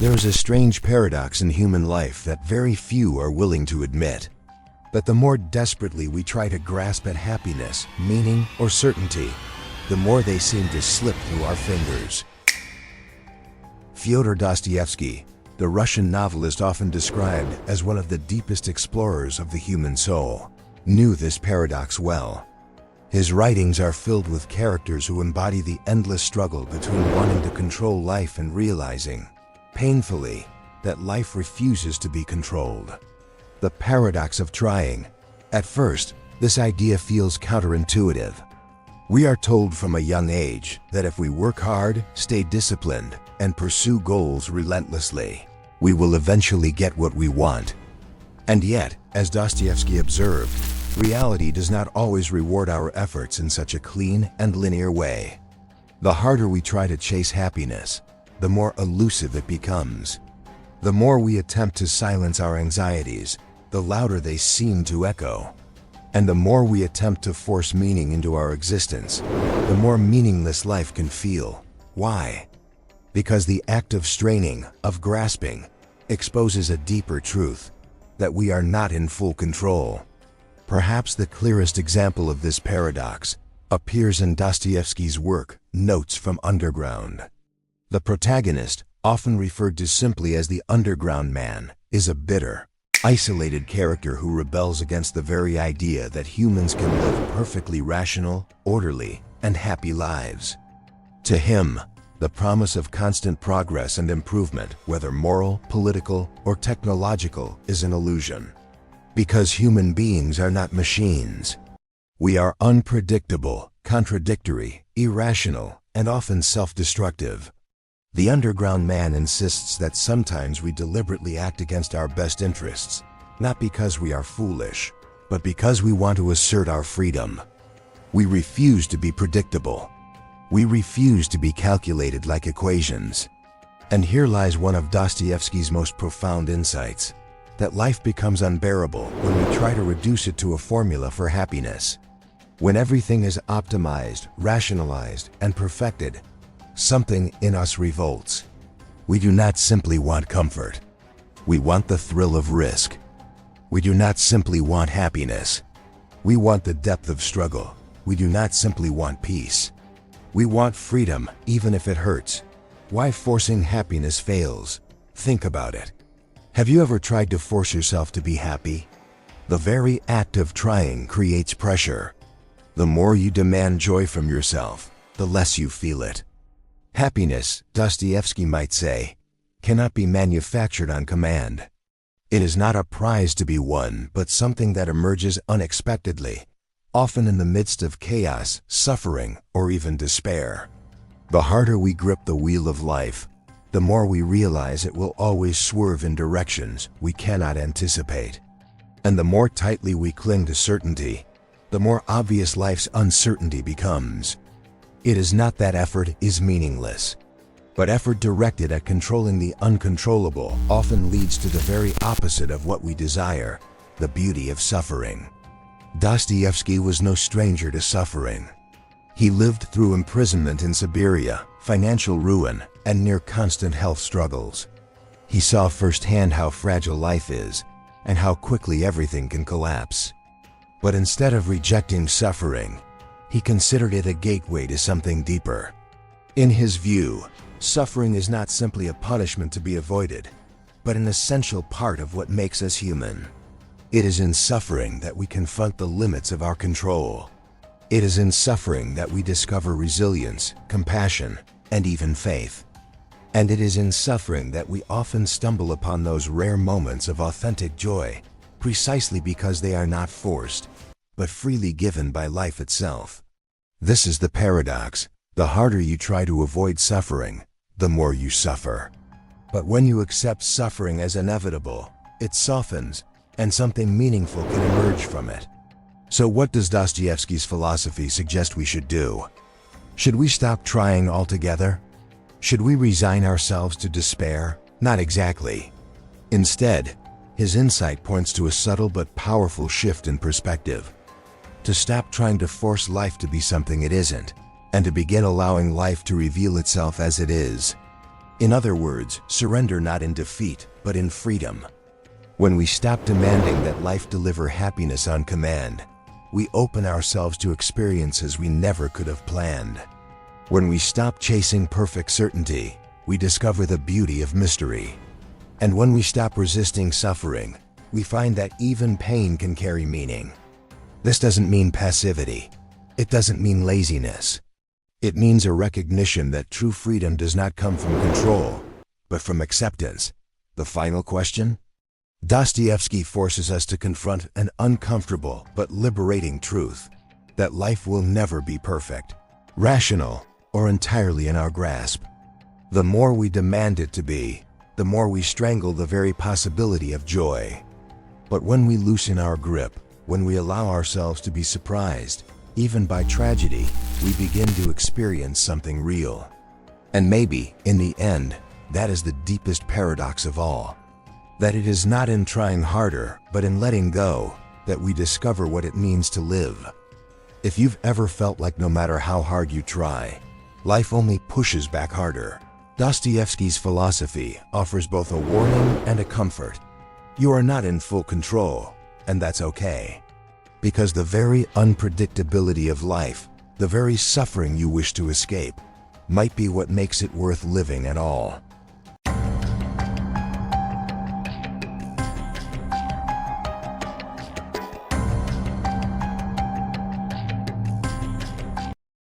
There is a strange paradox in human life that very few are willing to admit. That the more desperately we try to grasp at happiness, meaning, or certainty, the more they seem to slip through our fingers. Fyodor Dostoevsky, the Russian novelist often described as one of the deepest explorers of the human soul, knew this paradox well. His writings are filled with characters who embody the endless struggle between wanting to control life and realizing, painfully, that life refuses to be controlled. The paradox of trying. At first, this idea feels counterintuitive. We are told from a young age that if we work hard, stay disciplined, and pursue goals relentlessly, we will eventually get what we want. And yet, as Dostoevsky observed, reality does not always reward our efforts in such a clean and linear way. The harder we try to chase happiness, the more elusive it becomes. The more we attempt to silence our anxieties, the louder they seem to echo. And the more we attempt to force meaning into our existence, the more meaningless life can feel. Why? Because the act of straining, of grasping, exposes a deeper truth, that we are not in full control. Perhaps the clearest example of this paradox appears in Dostoevsky's work, Notes from Underground. The protagonist, often referred to simply as the underground man, is a bitter, isolated character who rebels against the very idea that humans can live perfectly rational, orderly, and happy lives. To him, the promise of constant progress and improvement, whether moral, political, or technological, is an illusion. Because human beings are not machines. We are unpredictable, contradictory, irrational, and often self-destructive. The underground man insists that sometimes we deliberately act against our best interests, not because we are foolish, but because we want to assert our freedom. We refuse to be predictable. We refuse to be calculated like equations. And here lies one of Dostoevsky's most profound insights, that life becomes unbearable when we try to reduce it to a formula for happiness. When everything is optimized, rationalized, and perfected, something in us revolts. We do not simply want comfort. We want the thrill of risk. We do not simply want happiness. We want the depth of struggle. We do not simply want peace. We want freedom, even if it hurts. Why forcing happiness fails? Think about it. Have you ever tried to force yourself to be happy? The very act of trying creates pressure. The more you demand joy from yourself, the less you feel it. Happiness, Dostoevsky might say, cannot be manufactured on command. It is not a prize to be won, but something that emerges unexpectedly, often in the midst of chaos, suffering, or even despair. The harder we grip the wheel of life, the more we realize it will always swerve in directions we cannot anticipate. And the more tightly we cling to certainty, the more obvious life's uncertainty becomes. It is not that effort is meaningless, but effort directed at controlling the uncontrollable often leads to the very opposite of what we desire, the beauty of suffering. Dostoevsky was no stranger to suffering. He lived through imprisonment in Siberia, financial ruin, and near constant health struggles. He saw firsthand how fragile life is, and how quickly everything can collapse. But instead of rejecting suffering, he considered it a gateway to something deeper. In his view, suffering is not simply a punishment to be avoided, but an essential part of what makes us human. It is in suffering that we confront the limits of our control. It is in suffering that we discover resilience, compassion, and even faith. And it is in suffering that we often stumble upon those rare moments of authentic joy, precisely because they are not forced, but freely given by life itself. This is the paradox. The harder you try to avoid suffering, the more you suffer. But when you accept suffering as inevitable, it softens, and something meaningful can emerge from it. So what does Dostoevsky's philosophy suggest we should do? Should we stop trying altogether? Should we resign ourselves to despair? Not exactly. Instead, his insight points to a subtle but powerful shift in perspective. To stop trying to force life to be something it isn't, and to begin allowing life to reveal itself as it is. In other words, surrender not in defeat, but in freedom. When we stop demanding that life deliver happiness on command, we open ourselves to experiences we never could have planned. When we stop chasing perfect certainty, we discover the beauty of mystery. And when we stop resisting suffering, we find that even pain can carry meaning. This doesn't mean passivity. It doesn't mean laziness. It means a recognition that true freedom does not come from control, but from acceptance. The final question? Dostoevsky forces us to confront an uncomfortable but liberating truth, that life will never be perfect, rational, or entirely in our grasp. The more we demand it to be, the more we strangle the very possibility of joy. But when we loosen our grip, when we allow ourselves to be surprised, even by tragedy, we begin to experience something real. And maybe, in the end, that is the deepest paradox of all. That it is not in trying harder, but in letting go, that we discover what it means to live. If you've ever felt like no matter how hard you try, life only pushes back harder, Dostoevsky's philosophy offers both a warning and a comfort. You are not in full control, and that's okay. Because the very unpredictability of life, the very suffering you wish to escape, might be what makes it worth living at all.